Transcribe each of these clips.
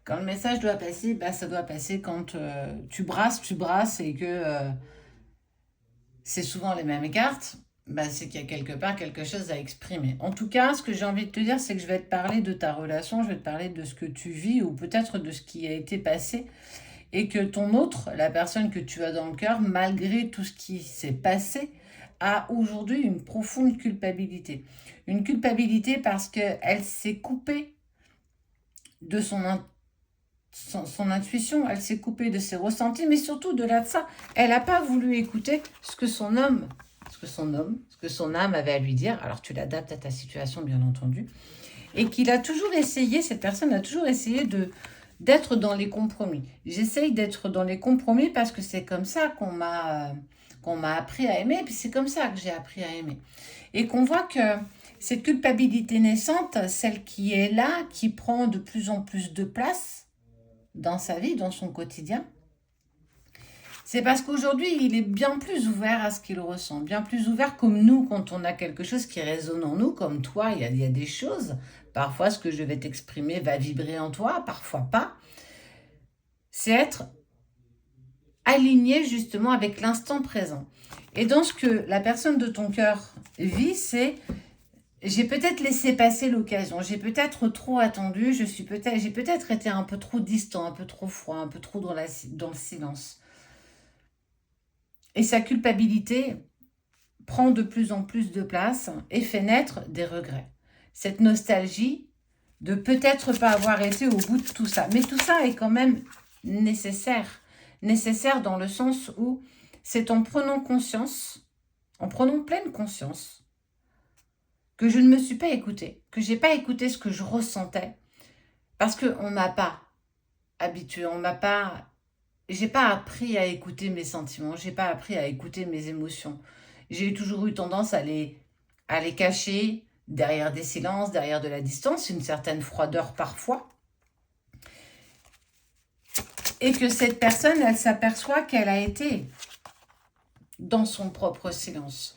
Quand le message doit passer, bah, ça doit passer quand tu brasses et que c'est souvent les mêmes cartes, bah, c'est qu'il y a quelque part quelque chose à exprimer. En tout cas, ce que j'ai envie de te dire, c'est que je vais te parler de ta relation, je vais te parler de ce que tu vis ou peut-être de ce qui a été passé et que ton autre, la personne que tu as dans le cœur, malgré tout ce qui s'est passé, a aujourd'hui une profonde culpabilité. Une culpabilité parce qu'elle s'est coupée de son intuition, elle s'est coupée de ses ressentis, mais surtout de ça, elle n'a pas voulu écouter ce que son âme avait à lui dire. Alors tu l'adaptes à ta situation, bien entendu, et qu'il a toujours essayé, cette personne a toujours essayé d'être dans les compromis. J'essaye d'être dans les compromis parce que c'est comme ça qu'on m'a appris à aimer, puis c'est comme ça que j'ai appris à aimer. Et qu'on voit que cette culpabilité naissante, celle qui est là, qui prend de plus en plus de place dans sa vie, dans son quotidien, c'est parce qu'aujourd'hui, il est bien plus ouvert à ce qu'il ressent, bien plus ouvert comme nous quand on a quelque chose qui résonne en nous, comme toi, il y a des choses. Parfois, ce que je vais t'exprimer va vibrer en toi, parfois pas. C'est être aligné justement avec l'instant présent. Et dans ce que la personne de ton cœur vit, c'est j'ai peut-être laissé passer l'occasion, j'ai peut-être trop attendu, j'ai peut-être été un peu trop distant, un peu trop froid, un peu trop dans le silence. Et sa culpabilité prend de plus en plus de place et fait naître des regrets. Cette nostalgie de peut-être pas avoir été au bout de tout ça. Mais tout ça est quand même nécessaire. Nécessaire dans le sens où c'est en prenant conscience, en prenant pleine conscience, que je ne me suis pas écoutée, que j'ai pas écouté ce que je ressentais, parce qu'on m'a pas habituée, j'ai pas appris à écouter mes sentiments, j'ai pas appris à écouter mes émotions. J'ai toujours eu tendance à les cacher derrière des silences, derrière de la distance, une certaine froideur parfois. Et que cette personne, elle s'aperçoit qu'elle a été dans son propre silence.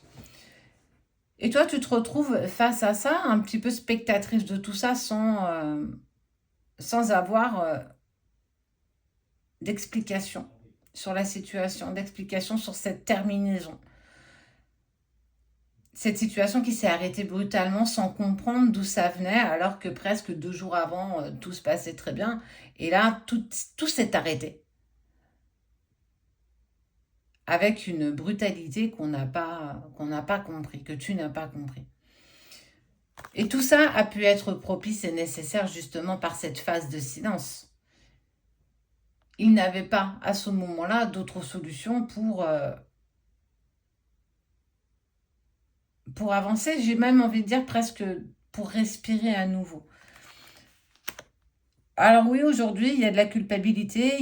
Et toi, tu te retrouves face à ça, un petit peu spectatrice de tout ça, sans avoir d'explication sur la situation, d'explication sur cette terminaison. Cette situation qui s'est arrêtée brutalement sans comprendre d'où ça venait, alors que presque 2 jours avant, tout se passait très bien. Et là, tout s'est arrêté. Avec une brutalité qu'on n'a pas compris, que tu n'as pas compris. Et tout ça a pu être propice et nécessaire justement par cette phase de silence. Il n'avait pas, à ce moment-là, d'autre solution pour avancer. J'ai même envie de dire presque pour respirer à nouveau. Alors oui, aujourd'hui, il y a de la culpabilité,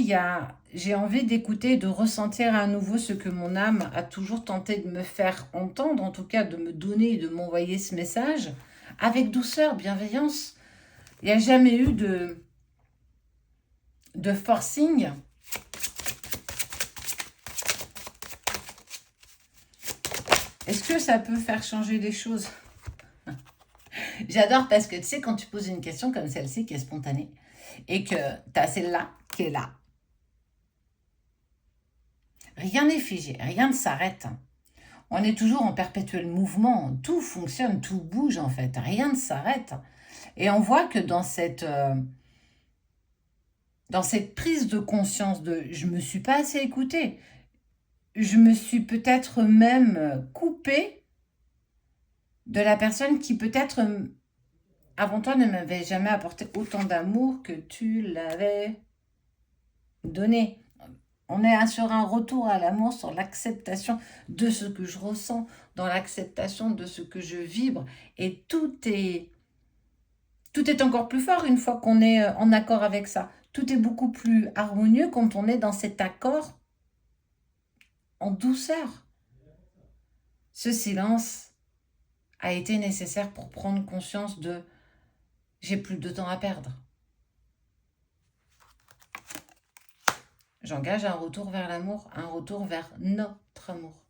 j'ai envie d'écouter, de ressentir à nouveau ce que mon âme a toujours tenté de me faire entendre, en tout cas de me donner et de m'envoyer ce message, avec douceur, bienveillance. Il n'y a jamais eu de forcing. Est-ce que ça peut faire changer des choses? J'adore parce que tu sais, quand tu poses une question comme celle-ci qui est spontanée, et que tu as celle-là qui est là, rien n'est figé, rien ne s'arrête. On est toujours en perpétuel mouvement, tout fonctionne, tout bouge en fait, rien ne s'arrête. Et on voit que dans cette prise de conscience de « je me suis pas assez écoutée », je me suis peut-être même coupée de la personne qui peut-être avant toi ne m'avait jamais apporté autant d'amour que tu l'avais donné. On est sur un retour à l'amour, sur l'acceptation de ce que je ressens, dans l'acceptation de ce que je vibre. Et tout est encore plus fort une fois qu'on est en accord avec ça. Tout est beaucoup plus harmonieux quand on est dans cet accord en douceur. Ce silence a été nécessaire pour prendre conscience de « j'ai plus de temps à perdre ». J'engage un retour vers l'amour, un retour vers notre amour.